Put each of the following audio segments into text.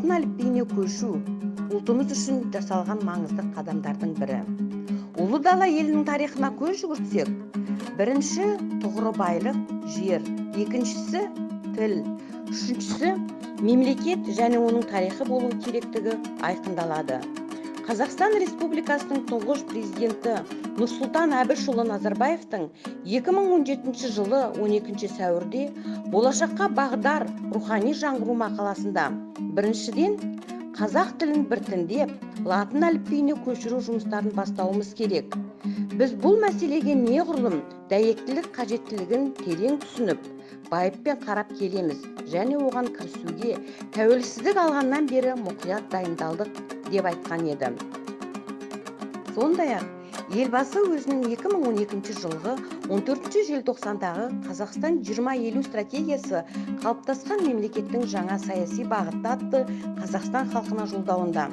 латын әліпбиіне көшу ұлтымыз үшін жасалған маңызды қадамдардың бірі. Ұлы дала елінің тарихына көз жүгіртсек, бірінші тұғыры байлық, жер, екіншісі тіл, үшіншісі мемлекет және оның тарихы болу керектігі айқындалады. Қазақстан Республикасының тұңғыш президенті Нұрсұлтан Әбішұлы Назарбаевтың 2017 жылы 12 сәуірде болашаққа бағдар рухани жаңғыру мақаласында біріншіден қазақ тілін біртіндеп латын әліпбиіне көшіру жұмыстарын бастауымыз керек. Біз бұл мәселеге неғұрлым дәйектілік қажеттілігін терең түсініп, байыппен қарап келеміз және оған кірісуге тәуелсіздік алғаннан бері мұқият дайындалдық деп айтқан еді. Сондай-ақ, елбасы өзінің 2012 жылғы 14 желтоқсандағы Қазақстан 2050 стратегиясы қалыптасқан мемлекеттің жаңа саяси бағыты атты Қазақстан халқына жолдауында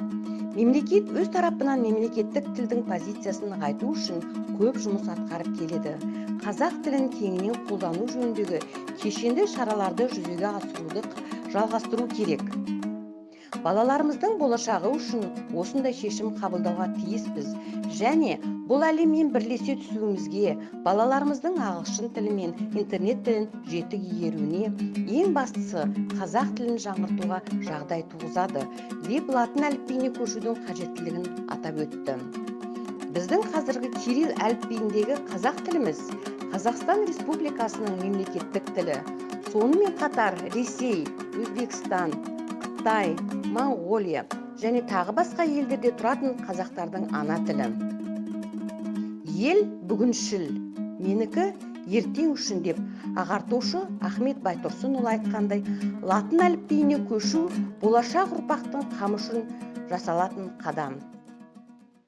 мемлекет өз тарапынан мемлекеттік тілдің позициясын нығайту үшін көп жұмыс атқарып келеді. Қазақ тілін кеңінен қолдану жөніндегі кешенді шараларды жүзеге асыруды жалғастыру керек. Балаларымыздың болашағы үшін осындай шешім қабылдауға тиіспіз және бұл әлеммен бірлесе түсуімізге, балаларымыздың ағылшын тілі мен интернет тілін жетік игеруіне, ең бастысы қазақ тілін жаңғыртуға жағдай туғызады деп латын әліпбиіне көшудің қажеттілігін атап өтті. Біздің қазіргі кирилл әліпбиіндегі қазақ тіліміз Қазақстан Республикасының мемлекеттік тілі, сонымен қатар Ресей, Өзбекстан, Қытай, Моңғолия және тағы басқа елдерде тұратын қазақтардың ана тілі. Ел бүгіншіл, менікі ертең үшін деп ағартушы Ахмет Байтұрсынұлы айтқандай, латын әліпбиіне көшу болашақ ұрпақтың қамы үшін жасалатын қадам.